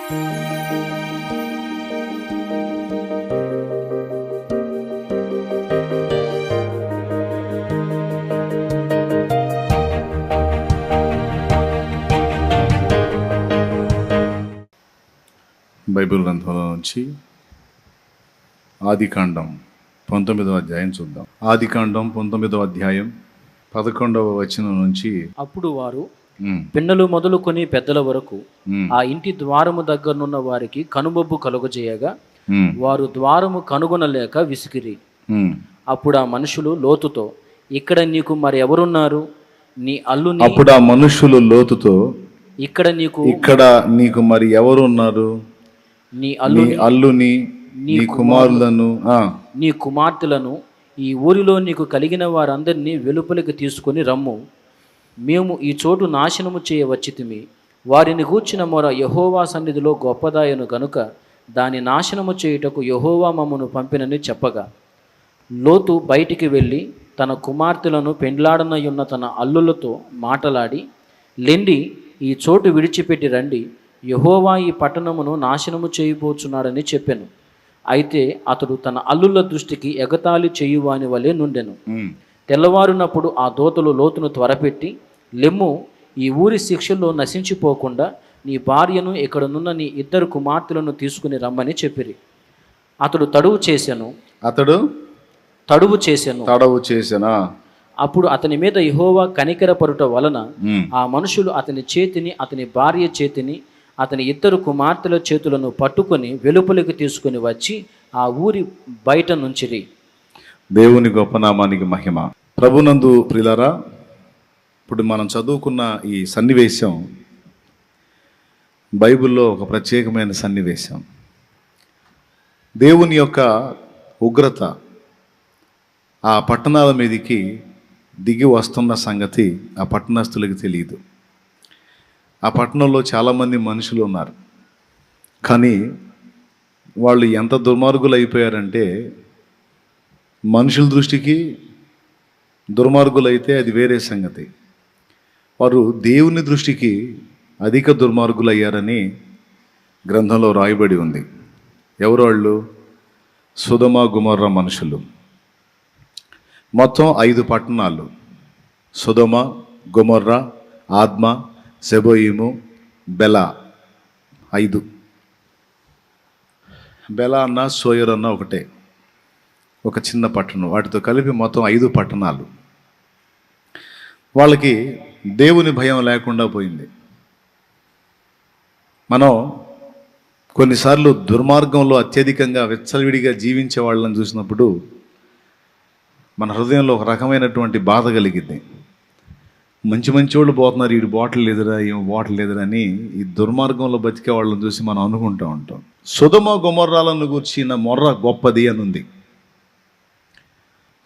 Bible గ్రంథంలో నుంచి ఆదికాండం 19వ అధ్యాయం చూద్దాం. ఆదికాండం 19వ అధ్యాయం 11వ వచనం నుంచి. అప్పుడు వారు పిన్నలు మొదలుకొని పెద్దల వరకు ఆ ఇంటి ద్వారము దగ్గరనున్న వారికి కనుమబ్బు కలుగజేయగా వారు ద్వారము కనుగొనలేక విసిగిరి. అప్పుడు ఆ మనుషులు లోతుతో, ఇక్కడ నీకు మరి ఎవరున్నారు? నీ అల్లుని. అప్పుడు ఆ మనుషులు లోతుతో, ఇక్కడ నీకు మరి ఎవరున్నారు? నీ అల్లుని, నీ కుమారులను, నీ కుమార్తెలను ఈ ఊరిలో నీకు కలిగిన వారందరినీ వెలుపలికి తీసుకొని రమ్ము. మేము ఈ చోటు నాశనము చేయవచ్చితిమి. వారిని గూర్చిన మొర యెహోవా సన్నిధిలో గొప్పదాయను గనుక దాని నాశనము చేయుటకు యెహోవా మమ్మను పంపినని చెప్పగా, లోతు బయటికి వెళ్ళి తన కుమార్తెలను పెండ్లాడనయున్న తన అల్లులతో మాటలాడి, లెండి, ఈ చోటు విడిచిపెట్టి రండి, యెహోవా ఈ పట్టణమును నాశనము చేయబోచున్నాడని చెప్పెను. అయితే అతడు తన అల్లుల దృష్టికి ఎగతాళి చేయువాని వలె నుండెను. తెల్లవారునప్పుడు ఆ దూతలు లోతును త్వరపెట్టి, లెమ్ము, ఈ ఊరి శిక్షల్లో నశించిపోకుండా నీ భార్యను, ఇక్కడనున్న నీ 2 కుమార్తెలను తీసుకుని రమ్మని చెప్పిరి. అతడు తడువు చేసెను. అప్పుడు అతని మీద యెహోవా కనికరపరుట వలన ఆ మనుషులు అతని చేతిని, అతని భార్య చేతిని, అతని 2 కుమార్తెల చేతులను పట్టుకొని వెలుపలికి తీసుకుని వచ్చి ఆ ఊరి బయట నుంచిరి. దేవుని గొప్ప నామానికి మహిమ. ప్రభునందు ప్రియులారా, ఇప్పుడు మనం చదువుకున్న ఈ సన్నివేశం బైబిల్లో ఒక ప్రత్యేకమైన సన్నివేశం. దేవుని యొక్క ఉగ్రత ఆ పట్టణాల మీదకి దిగి వస్తున్న సంగతి ఆ పట్టణస్థులకి తెలియదు. ఆ పట్టణంలో చాలామంది మనుషులు ఉన్నారు, కానీ వాళ్ళు ఎంత దుర్మార్గులు అయిపోయారంటే, మనుషుల దృష్టికి దుర్మార్గులు అయితే అది వేరే సంగతి, వారు దేవుని దృష్టికి అధిక దుర్మార్గులు అయ్యారని గ్రంథంలో రాయబడి ఉంది. ఎవరు వాళ్ళు? సొదొమ గొమొర్రా మనుషులు. మొత్తం 5 పట్టణాలు: సొదొమ, గొమొర్రా, ఆద్మా, సెబోయిము, బెలా. 5. బెలా అన్న సోయర్ అన్న ఒకటే, ఒక చిన్న పట్టణం. వాటితో కలిపి మొత్తం 5 పట్టణాలు. వాళ్ళకి దేవుని భయం లేకుండా పోయింది. మనం కొన్నిసార్లు దుర్మార్గంలో అత్యధికంగా విచ్చలవిడిగా జీవించే వాళ్ళని చూసినప్పుడు మన హృదయంలో ఒక రకమైనటువంటి బాధ కలిగింది. మంచి వాళ్ళు పోతున్నారు, వీడు బాటిల్ లేదురా, ఏం బాటిల్ లేదురా అని ఈ దుర్మార్గంలో బతికే వాళ్ళని చూసి మనం అనుకుంటూ ఉంటాం. సొదొమ గొమొర్రాలను గూర్చిన మొర్ర గొప్పది అని ఉంది.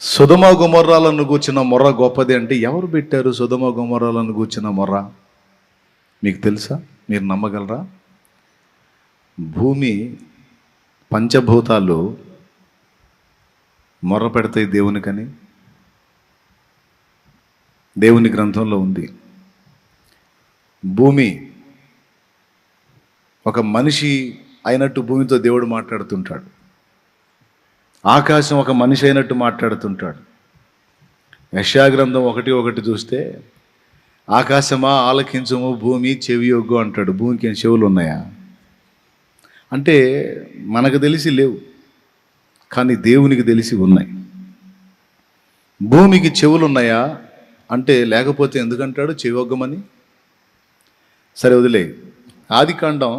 సొదొమ గొమొర్రాలను గూర్చిన మొర్ర గొప్పది అంటే ఎవరు పెట్టారు సొదొమ గొమొర్రాలను గూర్చిన మొర్ర? మీకు తెలుసా? మీరు నమ్మగలరా? భూమి పంచభూతాలు మొర్ర పెడతాయి దేవునికని దేవుని గ్రంథంలో ఉంది. భూమి ఒక మనిషి అయినట్టు భూమితో దేవుడు మాట్లాడుతుంటాడు. ఆకాశం ఒక మనిషి అయినట్టు మాట్లాడుతుంటాడు. యెషయా గ్రంథం 1:1 చూస్తే, ఆకాశమా ఆలకించుము, భూమి చెవియొగ్గు అంటాడు. భూమికి ఏం చెవులు ఉన్నాయా అంటే మనకు తెలిసి లేవు, కానీ దేవునికి తెలిసి ఉన్నాయి. భూమికి చెవులు ఉన్నాయా అంటే లేకపోతే ఎందుకంటాడు చెవియొగ్గమని? సరే వదిలే. ఆదికాండం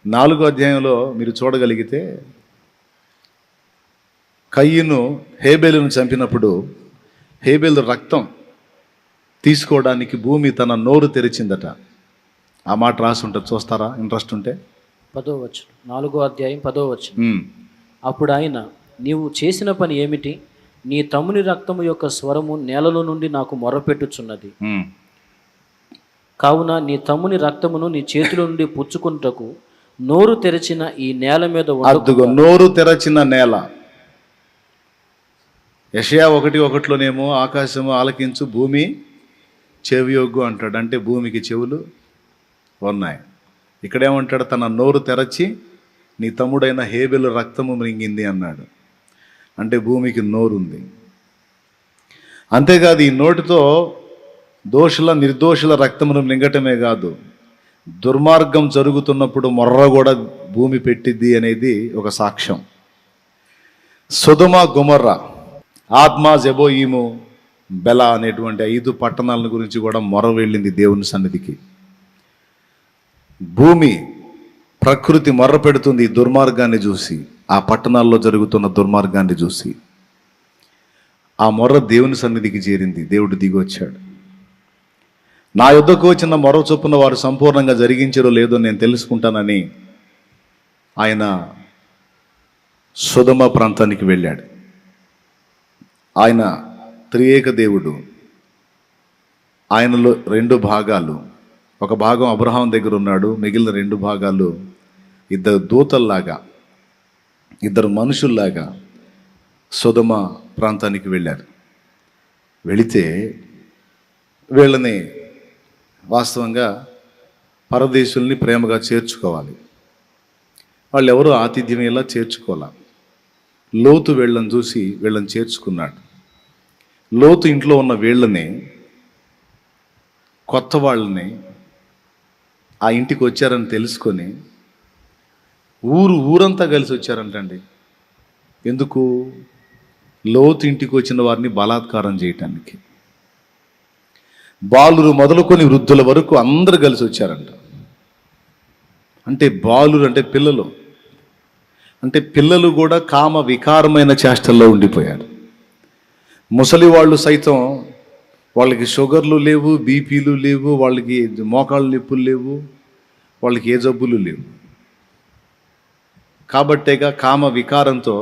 4వ అధ్యాయంలో మీరు చూడగలిగితే, కయ్యను హేబేలును చంపినప్పుడు హేబేలు రక్తం తీసుకోవడానికి భూమి తన నోరు తెరిచిందట. ఆ మాట రాసి ఉంటుంది, చూస్తారా ఇంట్రెస్ట్ ఉంటే? 10వ వచనం, 4వ అధ్యాయం 10వ వచనం. అప్పుడు ఆయన, నీవు చేసిన పని ఏమిటి? నీ తమ్ముని రక్తము యొక్క స్వరము నేలలో నుండి నాకు మొరపెట్టుచున్నది. కావున నీ తమ్ముని రక్తమును నీ చేతిలో నుండి పుచ్చుకుంటకు నోరు తెరచిన ఈ నేల మీద నోరు తెరచిన నేల. యెషయా 1:1లోనేమో ఆకాశము ఆలకించు, భూమి చెవియొగ్గు అంటాడు. అంటే భూమికి చెవులు ఉన్నాయి. ఇక్కడేమంటాడు, తన నోరు తెరచి నీ తమ్ముడైన హేబెలు రక్తము మృంగింది అన్నాడు. అంటే భూమికి నోరుంది. అంతేకాదు, ఈ నోటితో దోషుల నిర్దోషుల రక్తమును మింగటమే కాదు, దుర్మార్గం జరుగుతున్నప్పుడు మొర్ర కూడా భూమి పెట్టిద్ది అనేది ఒక సాక్ష్యం. సొదొమ, గొమొర్రా, ఆద్మా, జెబోయిము, బెల అనేటువంటి 5 పట్టణాల గురించి కూడా మొర వెళ్ళింది దేవుని సన్నిధికి. భూమి, ప్రకృతి మొర్ర పెడుతుంది ఈ దుర్మార్గాన్ని చూసి, ఆ పట్టణాల్లో జరుగుతున్న దుర్మార్గాన్ని చూసి. ఆ మొర్ర దేవుని సన్నిధికి చేరింది. దేవుడు దిగొచ్చాడు. నా యుద్ధకు వచ్చిన మొర చొప్పున వారు సంపూర్ణంగా జరిగించారో లేదో నేను తెలుసుకుంటానని ఆయన సొదొమ ప్రాంతానికి వెళ్ళాడు. ఆయన త్రియేక దేవుడు. ఆయనలో 2 భాగాలు. ఒక భాగం అబ్రహాం దగ్గర ఉన్నాడు, మిగిలిన 2 భాగాలు 2 దూతల్లాగా, 2 మనుషుల్లాగా సొదొమ ప్రాంతానికి వెళ్ళారు. వెళితే వీళ్ళని వాస్తవంగా పరదేశుల్ని ప్రేమగా చేర్చుకోవాలి. వాళ్ళు ఎవరో ఆతిథ్యం ఇలా చేర్చుకోవాలి. లోతు వీళ్ళని చూసి వీళ్ళని చేర్చుకున్నాడు. లోతు ఇంట్లో ఉన్న వీళ్ళని, కొత్త వాళ్ళని ఆ ఇంటికి వచ్చారని తెలుసుకొని ఊరంతా కలిసి వచ్చారంటండి. ఎందుకు? లోతు ఇంటికి వచ్చిన వారిని బలాత్కారం చేయటానికి. బాలురు మొదలుకొని వృద్ధుల వరకు అందరూ కలిసి వచ్చారంట. అంటే బాలురు అంటే పిల్లలు. అంటే పిల్లలు కూడా కామ వికారమైన చేష్టల్లో ఉండిపోయారు. ముసలి వాళ్ళు సైతం, వాళ్ళకి షుగర్లు లేవు, బీపీలు లేవు, వాళ్ళకి మోకాళ్ళ నొప్పులు లేవు, వాళ్ళకి ఏ జబ్బులు లేవు. కాబట్టేగా కామ వికారంతో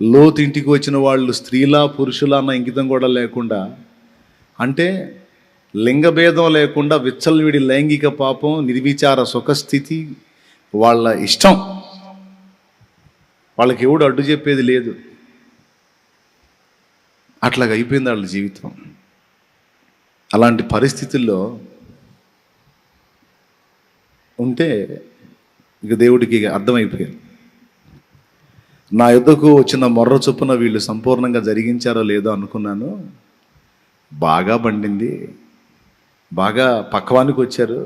లోతు ఇంటికి వచ్చిన వాళ్ళు స్త్రీలా పురుషులా అన్న ఇంగితం కూడా లేకుండా, అంటే లింగభేదం లేకుండా విచ్చలవిడి లైంగిక పాపం, నిర్విచార సుఖస్థితి, వాళ్ళ ఇష్టం, వాళ్ళకి ఎవడు అడ్డు చెప్పేది లేదు. అట్లాగ అయిపోయింది వాళ్ళ జీవితం. అలాంటి పరిస్థితుల్లో ఉంటే ఇక దేవుడికి అర్థమైపోయింది. నా యుద్ధకు వచ్చిన మొర్ర చొప్పున వీళ్ళు సంపూర్ణంగా జరిగించారో లేదో అనుకున్నాను. బాగా పండింది, బాగా పక్వానికి వచ్చారు,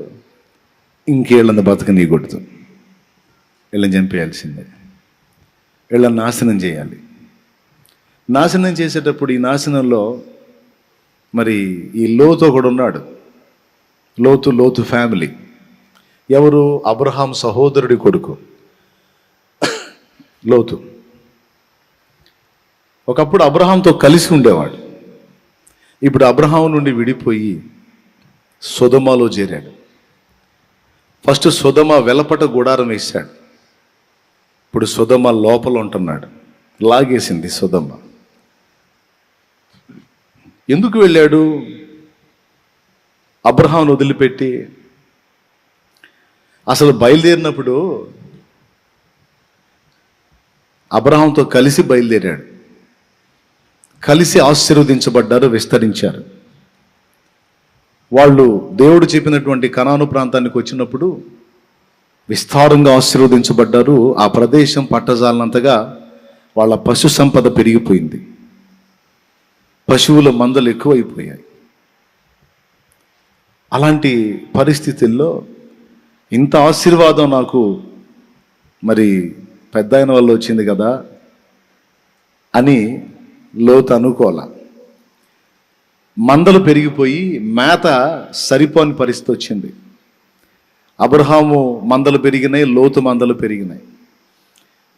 ఇంకేళ్ళని బతకనీయకూడదు, వీళ్ళని చంపేయాల్సిందే, వీళ్ళని నాశనం చేయాలి. నాశనం చేసేటప్పుడు ఈ నాశనంలో మరి ఈ లోతు ఒకడు ఉన్నాడు. లోతు ఫ్యామిలీ. ఎవరు? అబ్రహాం సహోదరుడి కొడుకు లోతు. ఒకప్పుడు అబ్రహాంతో కలిసి ఉండేవాడు. ఇప్పుడు అబ్రహాం నుండి విడిపోయి సొదొమలో చేరాడు. ఫస్ట్ సొదొమ వెలపట గుడారం వేశాడు. ఇప్పుడు సొదొమ లోపల ఉంటున్నాడు. లాగేసింది సొదొమ. ఎందుకు వెళ్ళాడు? అబ్రహాంను వదిలిపెట్టి. అసలు బయలుదేరినప్పుడు అబ్రహాంతో కలిసి బయలుదేరాడు. కలిసి ఆశీర్వదించబడ్డారు, విస్తరించారు. వాళ్ళు దేవుడు చెప్పినటువంటి కనాను ప్రాంతానికి వచ్చినప్పుడు విస్తారంగా ఆశీర్వదించబడ్డారు. ఆ ప్రదేశం పట్టజాలనంతగా వాళ్ళ పశు సంపద పెరిగిపోయింది. పశువుల మందలు ఎక్కువైపోయాయి. అలాంటి పరిస్థితుల్లో ఇంత ఆశీర్వాదం నాకు మరి పెద్ద అయిన వల్ల వచ్చింది కదా అని లోతు అనుకోలే. మందలు పెరిగిపోయి మేత సరిపోని పరిస్థితి వచ్చింది. అబ్రహాము మందలు పెరిగినాయి, లోతు మందలు పెరిగినాయి.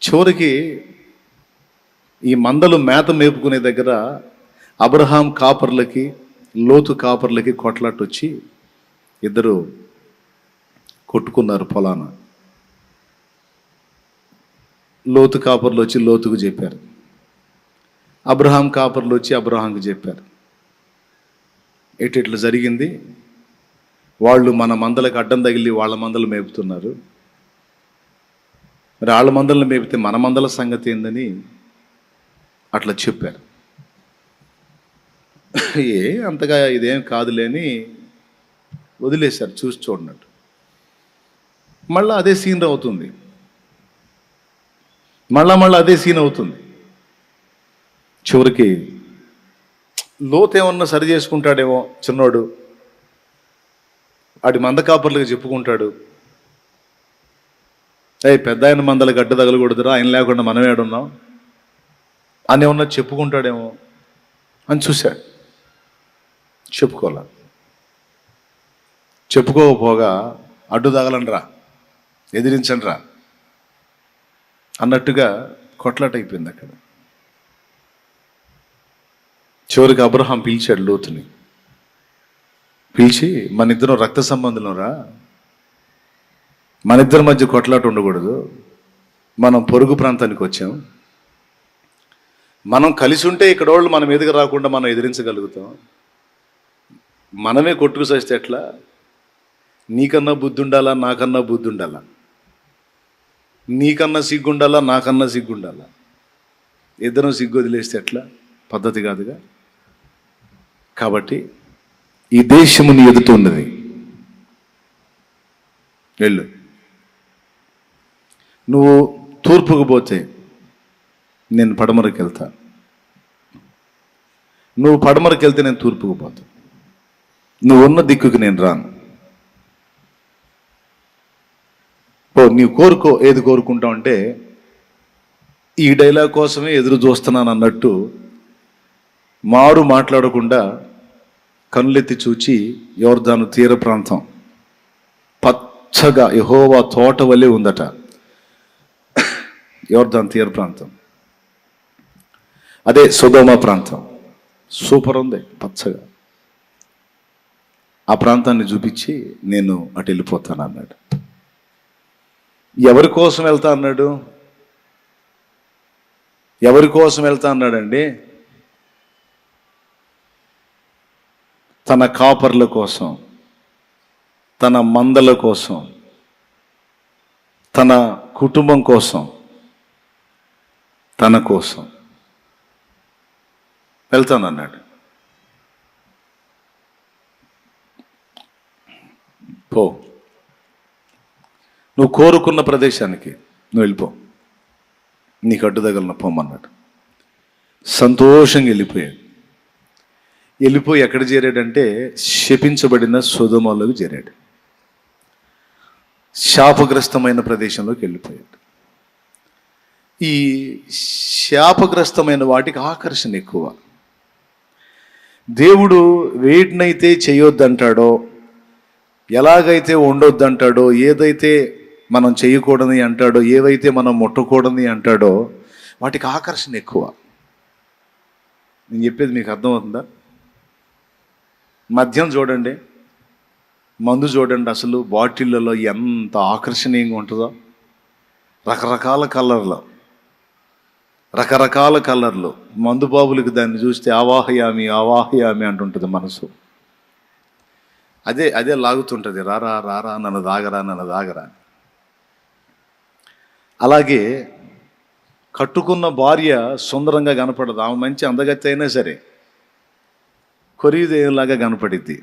చివరికి ఈ మందలు మేత మేపుకునే దగ్గర అబ్రహాం కాపర్లకి లోతు కాపర్లకి కొట్లాట వచ్చి ఇద్దరు కొట్టుకున్నారు పొలాన. లోతు కాపర్లు వచ్చి లోతుకు చెప్పారు, అబ్రహాం కాపర్లు వచ్చి అబ్రహాంకు చెప్పారు. ఇట్లా జరిగింది, వాళ్ళు మన మందలకు అడ్డం తగిలి వాళ్ళ మందలు మేపుతున్నారు, మరి వాళ్ళ మందలను మేపితే మన మందల సంగతి ఏందని అట్లా చెప్పారు. అంతగా ఇదేం కాదులేని వదిలేశారు, చూసి చూడనట్టు. మళ్ళీ అదే సీన్ అవుతుంది, మళ్ళా అదే సీన్ అవుతుంది. చివరికి లోతు ఏమన్నా సరి చేసుకుంటాడేమో చిన్నోడు, ఆడి మందకాపర్లకు చెప్పుకుంటాడు, పెద్ద ఆయన మందల గడ్డ తగలకూడదురా, ఆయన లేకుండా మనం ఏడున్నాం అని ఏమన్నా చెప్పుకుంటాడేమో అని చూశాడు. చెప్పుకోకపోగా అడ్డు తగలండ్రా, ఎదిరించండ్రా అన్నట్టుగా కొట్లాట అయిపోయింది అక్కడ. చివరికి అబ్రహాం పిలిచాడు లోతుని, పిలిచి మన ఇద్దరం రక్త సంబంధులం రా, మన ఇద్దరి మధ్య కొట్లాట ఉండకూడదు, మనం పొరుగు ప్రాంతానికి వచ్చాం, మనం కలిసి ఉంటే ఇక్కడ వాళ్ళు మనం ఎదుగు రాకుండా మనం ఎదిరించగలుగుతాం, మనమే కొట్టుకు చేస్తే ఎట్లా, నీకన్నా బుద్ధి ఉండాలా నాకన్నా బుద్ధి ఉండాలా, నీకన్నా సిగ్గుండాలా నాకన్నా సిగ్గుండాలా, ఇద్దరం సిగ్గు వదిలేస్తే ఎట్లా, పద్ధతి కాదుగా. కాబట్టి ఈ దేశము నీ ఎదుట ఉన్నది, వెళ్ళు. నువ్వు తూర్పుకు పోతే నేను పడమరకు వెళ్తాను, నువ్వు పడమరకు వెళ్తే నేను తూర్పుకు పోతాను, నువ్వు ఉన్న దిక్కుకి నేను రాను. నీవు కోరుకో, ఏది కోరుకుంటావు అంటే ఈ డైలాగ్ కోసమే ఎదురు చూస్తున్నాను అన్నట్టు మారు మాట్లాడకుండా కనులెత్తి చూచి యోర్దాను తీర ప్రాంతం పచ్చగా యెహోవా తోట వలె ఉందట. యోర్దాను తీర ప్రాంతం అదే సొదొమ ప్రాంతం, సూపర్ ఉంది పచ్చగా. ఆ ప్రాంతాన్ని చూపించి నేను అటు వెళ్ళిపోతాను అన్నాడు. ఎవరి కోసం వెళ్తా అన్నాడు? ఎవరి కోసం వెళ్తా అన్నాడండి? తన కాపర్ల కోసం, తన మందల కోసం, తన కుటుంబం కోసం, తన కోసం వెళ్తానన్నాడు. పో, నువ్వు కోరుకున్న ప్రదేశానికి నువ్వు వెళ్ళిపో, నీకు అడ్డు తగలన పోమన్నాడు. సంతోషంగా వెళ్ళిపోయి ఎక్కడ చేరాడంటే శపించబడిన సొదొమలోకి చేరాడు. శాపగ్రస్తమైన ప్రదేశంలోకి వెళ్ళిపోయాడు. ఈ శాపగ్రస్తమైన వాటికి ఆకర్షణ ఎక్కువ. దేవుడు వేటినైతే చేయొద్దంటాడో, ఎలాగైతే ఉండొద్దంటాడో, ఏదైతే మనం చేయకూడదని అంటాడో, ఏవైతే మనం ముట్టకూడదని అంటాడో వాటికి ఆకర్షణ ఎక్కువ. నేను చెప్పేది మీకు అర్థమవుతుందా? మద్యం చూడండి, మందు చూడండి, అసలు బాటిళ్ళలో ఎంత ఆకర్షణీయంగా ఉంటుందో. రకరకాల కలర్లు మందు బాబులకి దాన్ని చూస్తే ఆవాహయామి ఆవాహయామి అంటుంటుంది మనసు. అదే లాగుతుంటుంది, రారా రారా నన్ను దాగరా. అలాగే కట్టుకున్న భార్య సుందరంగా కనపడదు, ఆమె మంచి అందగత్తి అయినా సరే కొరియుదేలాగా కనపడిద్ది.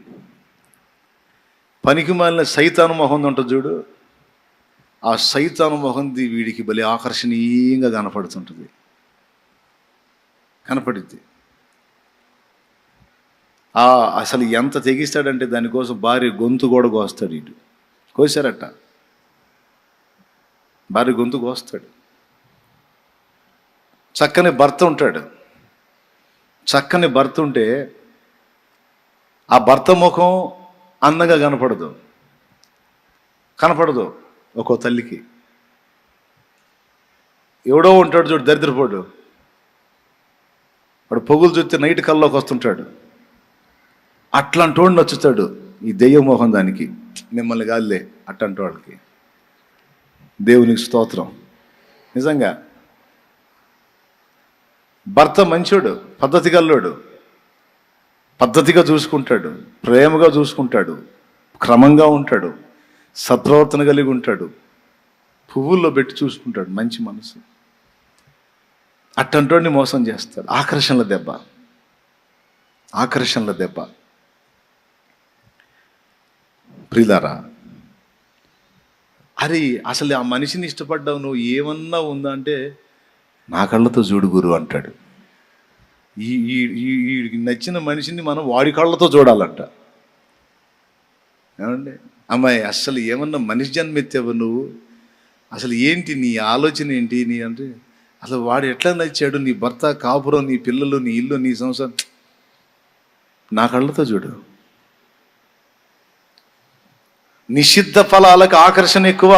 పనికి మాలిన సైతాను మొహం ఉంటుంది చూడు, ఆ సైతాను మొహంది వీడికి భలే ఆకర్షణీయంగా కనపడుతుంటుంది, కనపడిద్ది. అసలు ఎంత తెగిస్తాడంటే దానికోసం భార్య గొంతు కూడా కోస్తాడు. వీడు కోసారట, భార్య గొంతు కోస్తాడు. చక్కని భర్త ఉంటాడు, చక్కని భర్త ఉంటే ఆ భర్త ముఖం అందంగా కనపడదు ఒక్కో తల్లికి. ఎవడో ఉంటాడు చూడు దరిద్రపోడు, వాడు పొగులు చూస్తే నైట్ కల్లోకి వస్తుంటాడు, అట్లాంటి వాడు నచ్చుతాడు ఈ దెయ్యం మోహం దానికి. మిమ్మల్ని కాదులే అట్లాంటి వాళ్ళకి. దేవునికి స్తోత్రం. నిజంగా భర్త మంచోడు, పద్ధతి గల్లోడు, పద్ధతిగా చూసుకుంటాడు, ప్రేమగా చూసుకుంటాడు, క్రమంగా ఉంటాడు, సత్ప్రవర్తన కలిగి ఉంటాడు, పువ్వుల్లో పెట్టి చూసుకుంటాడు, మంచి మనసు. అట్టంటోడిని మోసం చేస్తాడు. ఆకర్షణల దెబ్బ. ప్రియులారా, అరే అసలు ఆ మనిషిని ఇష్టపడ్డావు, నువ్వు ఏమన్నా ఉందా అంటే నా కళ్ళతో చూడు గురు అంటాడు. ఈ ఈ నచ్చిన మనిషిని మనం వాడి కళ్ళతో చూడాలంట. ఏమండి అమ్మాయి, అసలు ఏమన్నా మనిషి జన్మెత్తావు నువ్వు, అసలు ఏంటి నీ ఆలోచన ఏంటి నీ అంటే, అసలు వాడు ఎట్లా నచ్చాడు, నీ భర్త, కాపురం, నీ పిల్లలు, నీ ఇల్లు, నీ సంసారం, నా కళ్ళతో చూడు. నిషిద్ధ ఫలాలకు ఆకర్షణ ఎక్కువ.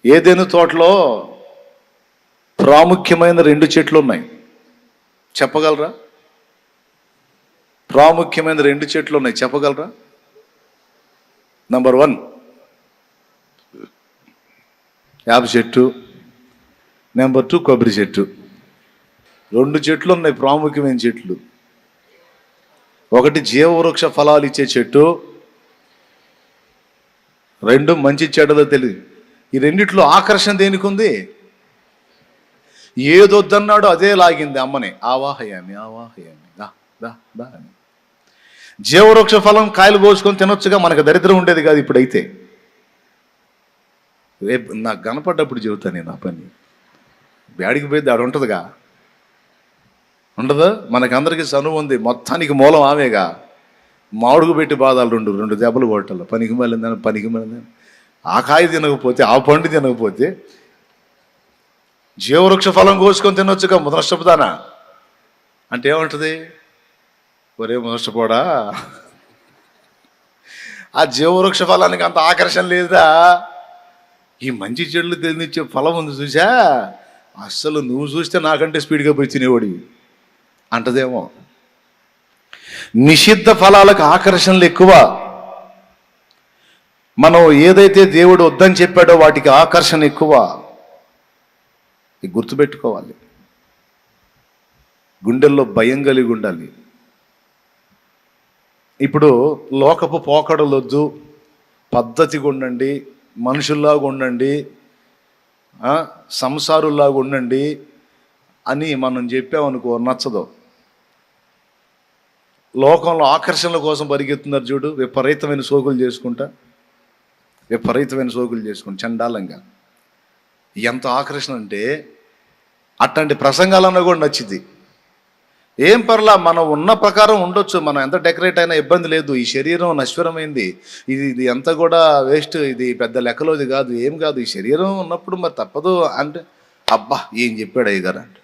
ఏదైనా తోటలో ప్రాముఖ్యమైన 2 చెట్లు ఉన్నాయి, చెప్పగలరా? ప్రాముఖ్యమైన 2 చెట్లు ఉన్నాయి, చెప్పగలరా? నంబర్ 1 వేప చెట్టు, నెంబర్ 2 కొబ్బరి చెట్టు. 2 చెట్లు ఉన్నాయి ప్రాముఖ్యమైన చెట్లు. ఒకటి జీవవృక్ష ఫలాలు ఇచ్చే చెట్టు, 2 మంచి చెడ్డలో తెలియదు. ఈ రెండిట్లో ఆకర్షణ దేనికి ఉంది? ఏదొద్దన్నాడో అదే లాగింది అమ్మని. ఆవాహయామి ఆవాహయామి, దా దా దా అని. జీవవృక్ష ఫలం కాయలు కోసుకొని తినొచ్చుగా, మనకు దరిద్రం ఉండేది కాదు. ఇప్పుడైతే రేపు నాకు కనపడ్డప్పుడు చెబుతాను నేను ఆ పని. బ్యాడికి పోయి ఆడ ఉంటుందిగా, ఉండదు? మనకందరికీ చనువు ఉంది, మొత్తానికి మూలం ఆమెగా. మామిడికి పెట్టి బాధాలు 2 దెబ్బలు కొట్టాలి. పనికి మళ్ళీ ఆ కాయ తినకపోతే, ఆ పండు తినకపోతే జీవవృక్ష ఫలం కోసుకొని తినొచ్చుగా, నష్టపోతానా అంటే ఏముంటుంది? ఒరే నష్టపోడా, ఆ జీవవృక్ష ఫలానికి అంత ఆకర్షణ లేదా? ఈ మంచి చెడులు తెలినిచ్చే ఫలం ఉంది చూసా, అస్సలు నువ్వు చూస్తే నాకంటే స్పీడ్గా పోయి తినేవాడి అంటదేమో. నిషిద్ధ ఫలాలకు ఆకర్షణలు ఎక్కువ. మనం ఏదైతే దేవుడు వద్దని చెప్పాడో వాటికి ఆకర్షణ ఎక్కువ. గుర్తుపెట్టుకోవాలి, గుండెల్లో భయం కలిగి ఉండాలి. ఇప్పుడు లోకపు పోకడలొద్దు, పద్ధతిగా ఉండండి, మనుషుల్లాగా ఉండండి, సంసారుల్లాగా ఉండండి అని మనం చెప్పామనుకో, నచ్చదు. లోకంలో ఆకర్షణల కోసం పరిగెత్తున్నారు చూడు, విపరీతమైన సోకులు చేసుకుంటా చండాలంగా. ఎంత ఆకర్షణ అంటే అట్లాంటి ప్రసంగాలన్నా కూడా నచ్చింది. ఏం పర్లా, మనం ఉన్న ప్రకారం ఉండొచ్చు, మనం ఎంత డెకరేట్ అయినా ఇబ్బంది లేదు. ఈ శరీరం నశ్వరమైంది, ఇది ఎంత కూడా వేస్ట్, ఇది పెద్ద లెక్కలోది కాదు, ఏం కాదు. ఈ శరీరం ఉన్నప్పుడు మరి తప్పదు అంటే, అబ్బా ఏం చెప్పాడు అయ్యగారు అంటే.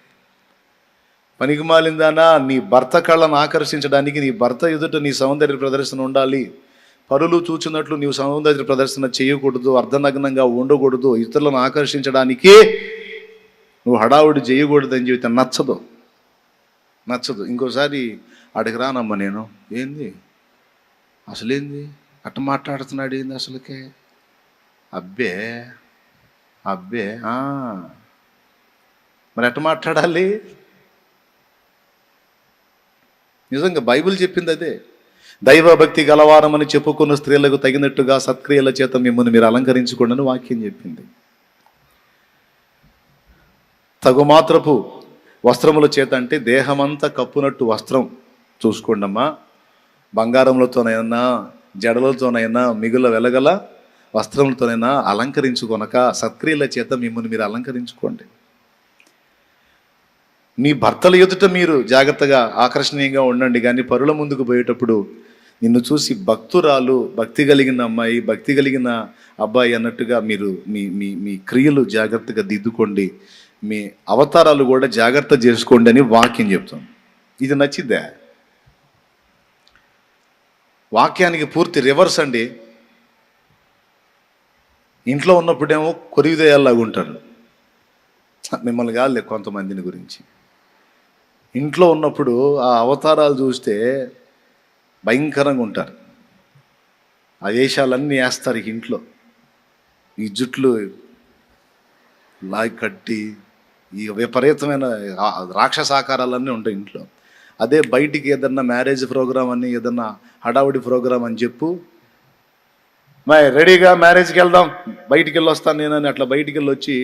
పనికి మాలిందానా, నీ భర్త కళ్ళను ఆకర్షించడానికి నీ భర్త ఎదుట నీ సౌందర్య ప్రదర్శన ఉండాలి. పరులు చూచినట్లు నీవు సౌందర్య ప్రదర్శన చేయకూడదు, అర్ధనగ్నంగా ఉండకూడదు. ఇతరులను ఆకర్షించడానికి నువ్వు హడావుడి చేయకూడదు అని చెబితే నచ్చదు. ఇంకోసారి అడిగి రానమ్మా నేను, ఏంది అసలేంది అట్ట మాట్లాడుతున్నాడు, ఏంది అసలుకే, అబ్బే మరి ఎట్ట మాట్లాడాలి? నిజంగా బైబిల్ చెప్పింది అదే. దైవభక్తి గలవారమని చెప్పుకున్న స్త్రీలకు తగినట్టుగా సత్క్రియల చేత మిమ్మల్ని మీరు అలంకరించుకోండి అని వాక్యం చెప్పింది. తగుమాత్రపు వస్త్రముల చేత అంటే దేహమంతా కప్పునట్టు వస్త్రం చూసుకోండమ్మా. బంగారములతోనైనా జడలతోనైనా మిగుల వెలగల వస్త్రములతోనైనా అలంకరించుకొనక సత్క్రియల చేత మిమ్మల్ని మీరు అలంకరించుకోండి. మీ భర్తల ఎదుట మీరు జాగ్రత్తగా ఆకర్షణీయంగా ఉండండి, కానీ పరుల ముందుకు పోయేటప్పుడు నిన్ను చూసి భక్తురాలు, భక్తి కలిగిన అమ్మాయి, భక్తి కలిగిన అబ్బాయి అన్నట్టుగా మీరు మీ మీ మీ క్రియలు జాగ్రత్తగా దిద్దుకోండి, మీ అవతారాలు కూడా జాగ్రత్త చేసుకోండి అని వాక్యం చెప్తాం. ఇది నచ్చిద్దా? వాక్యానికి పూర్తి రివర్స్ అండి. ఇంట్లో ఉన్నప్పుడేమో కొరివిదయాల్లాగా ఉంటారు. మిమ్మల్ని కాదులే, కొంతమందిని గురించి. ఇంట్లో ఉన్నప్పుడు ఆ అవతారాలు చూస్తే భయంకరంగా ఉంటారు. ఆ వేషాలన్నీ వేస్తారు ఇంట్లో. ఈ జుట్లు లాగి కట్టి ఈ విపరీతమైన రాక్షసాకారాలన్నీ ఉంటాయి ఇంట్లో. అదే బయటికి ఏదన్నా మ్యారేజ్ ప్రోగ్రామ్ అని, ఏదన్నా హడావుడి ప్రోగ్రామ్ అని చెప్పు, రెడీగా మ్యారేజ్కి వెళ్దాం, బయటికి వెళ్ళి వస్తాను నేను అని అట్లా బయటికి వెళ్ళి వచ్చి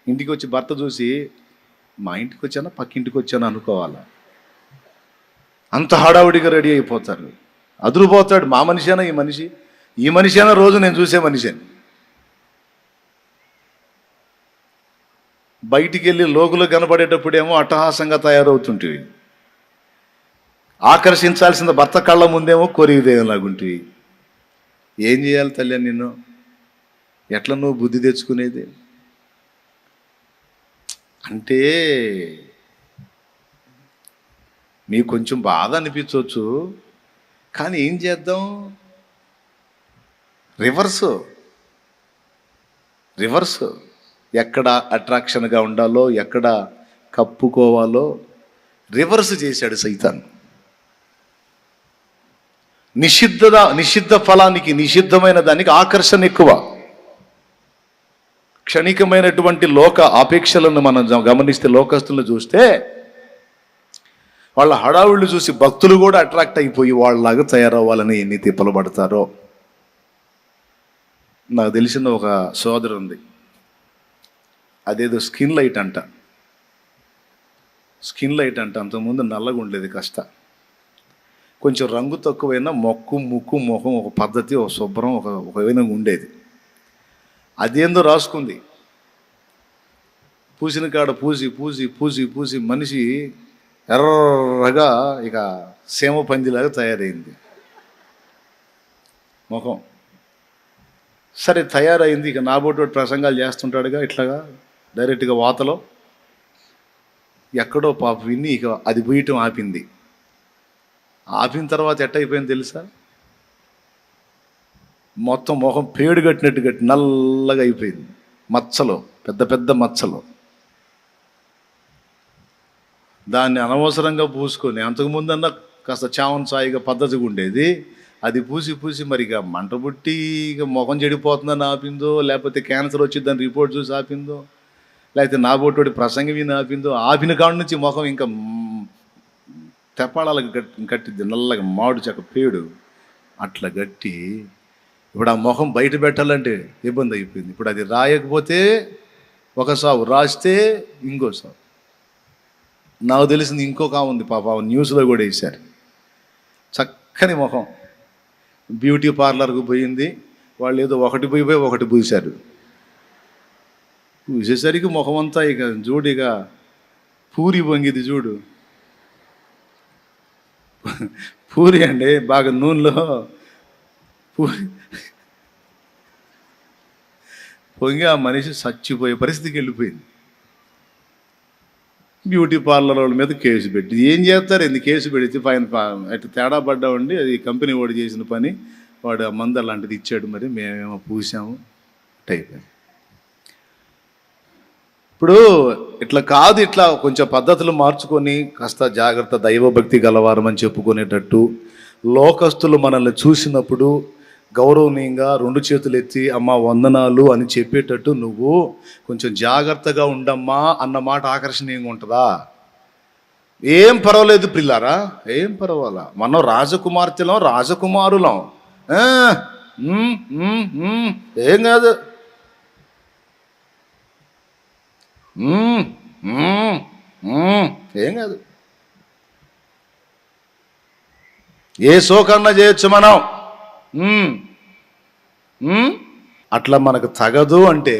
ఇంటికి వచ్చి భర్త చూసి మా ఇంటికి వచ్చానా పక్కింటికి వచ్చానా అనుకోవాలా. అంత హడావుడిగా రెడీ అయిపోతారు. అదురుపోతాడు, మా మనిషేనా ఈ మనిషి, ఈ మనిషి అయినా రోజు నేను చూసే మనిషిని. బయటికి వెళ్ళి లోకులు కనపడేటప్పుడేమో అట్టహాసంగా తయారవుతుంటివి, ఆకర్షించాల్సిన భర్త కళ్ళ ముందేమో కొరిగిదేలాగుంటివి. ఏం చేయాలి తల్లి నిన్ను? ఎట్లా నువ్వు బుద్ధి తెచ్చుకునేది? అంటే మీకు కొంచెం బాధ అనిపించవచ్చు, కానీ ఏం చేద్దాం? రివర్స్ ఎక్కడ అట్రాక్షన్గా ఉండాలో, ఎక్కడ కప్పుకోవాలో రివర్స్ చేశాడు సైతాన్. నిషిద్ధ ఫలానికి, నిషిద్ధమైన దానికి ఆకర్షణ ఎక్కువ. క్షణికమైనటువంటి లోక ఆపేక్షలను మనం గమనిస్తే, లోకస్తులను చూస్తే వాళ్ళ హడావుళ్ళు చూసి భక్తులు కూడా అట్రాక్ట్ అయిపోయి వాళ్ళలాగా తయారవ్వాలని ఎన్ని తిప్పలు పడతారో. నాకు తెలిసిన ఒక సోదరు ఉంది, అదేదో స్కిన్ లైట్ అంట. అంతకుముందు నల్లగా ఉండేది కాస్త, కొంచెం రంగు తక్కువైనా ముక్కు ముఖం ఒక పద్ధతి, ఒక శుభ్రం, ఒక విధంగా ఉండేది. అదేందో రాసుకుంది, పూసిన కాడ పూసి మనిషి ఎర్రగా ఇక సేమ పందిలాగా తయారైంది ముఖం. సరే తయారైంది, ఇక నాబోటి ప్రసంగాలు చేస్తుంటాడుగా ఇట్లాగా డైరెక్ట్గా వాతలో. ఎక్కడో పాప విని ఇక అది పోయటం ఆపింది. ఆపిన తర్వాత ఎట్టయిపోయింది తెలుసా? మొత్తం మొహం పేడు కట్టినట్టు నల్లగా అయిపోయింది, మచ్చలు, పెద్ద మచ్చలు. దాన్ని అనవసరంగా పూసుకొని, అంతకుముందన్నా కాస్త చావన్ సాయిగా పద్ధతిగా ఉండేది, అది పూసి మరి ఇక మంట పుట్టి ఇక ముఖం చెడిపోతుందని ఆపిందో, లేకపోతే క్యాన్సర్ వచ్చిందని రిపోర్ట్ చూసి ఆపిందో, లేకపోతే నాబోటి ప్రసంగం విని ఆపిందో. ఆపిన కాడ నుంచి ముఖం ఇంకా తెప్పాళాలకు కట్టిద్ది, నల్లగా మాడు చెక్క పేడు అట్లా గట్టి. ఇప్పుడు ఆ ముఖం బయట పెట్టాలంటే ఇబ్బంది అయిపోయింది. ఇప్పుడు అది రాయకపోతే ఒక సావు, రాస్తే ఇంకో సావు. నాకు తెలిసింది ఇంకొక ఉంది పాప, న్యూస్లో కూడా వేశారు. చక్కని ముఖం, బ్యూటీ పార్లర్కు పోయింది, వాళ్ళు ఏదో ఒకటి పూసారు. పూసేసరికి ముఖం అంతా ఇక చూడు, ఇక పూరి పొంగిది చూడు. పూరి అండి, బాగా నూనెలో పూరి పొంగి ఆ మనిషి చచ్చిపోయే పరిస్థితికి వెళ్ళిపోయింది. బ్యూటీ పార్లర్ వాళ్ళ మీద కేసు పెట్టి ఏం చేస్తారు? ఎందుకు కేసు పెడితే ఫైన్ అటు తేడా పడ్డామండి, అది కంపెనీ వాడు చేసిన పని, వాడు ఆ మందు అలాంటిది ఇచ్చాడు, మరి మేమేమో పూసాము టైప్. ఇప్పుడు ఇట్లా కాదు, ఇట్లా కొంచెం పద్ధతులు మార్చుకొని కాస్త జాగ్రత్త, దైవభక్తి గలవారమని చెప్పుకునేటట్టు, లోకస్తులు మనల్ని చూసినప్పుడు గౌరవనీయంగా 2 చేతులు ఎత్తి అమ్మా వందనాలు అని చెప్పేటట్టు నువ్వు కొంచెం జాగ్రత్తగా ఉండమ్మా అన్న మాట ఆకర్షణీయంగా ఉంటుందా? ఏం పర్వాలేదు పిల్లారా, ఏం పర్వాలా, మనం రాజకుమార్తెలం, రాజకుమారులం, ఏం కాదు, ఏం కాదు, ఏ శోకన్నా చేయొచ్చు మనం. అట్లా మనకు తగదు అంటే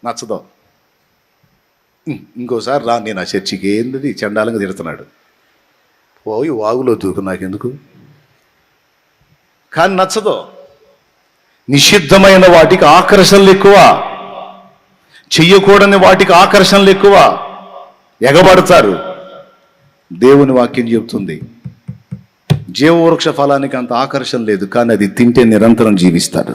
నచ్చదు. ఇంకోసారి రా, నేను ఆ చర్చికి ఏంది చండాలంగా తిడుతున్నాడు, పోయి వాగులో దూకు, నాకెందుకు. కానీ నచ్చదు. నిషిద్ధమైన వాటికి ఆకర్షణలు ఎక్కువ, చెయ్యకూడని వాటికి ఆకర్షణలు ఎక్కువ, ఎగబడతారు. దేవుని వాక్యం చెబుతుంది, జీవవృక్ష ఫలానికి అంత ఆకర్షణ లేదు, కానీ అది తింటే నిరంతరం జీవిస్తాడు.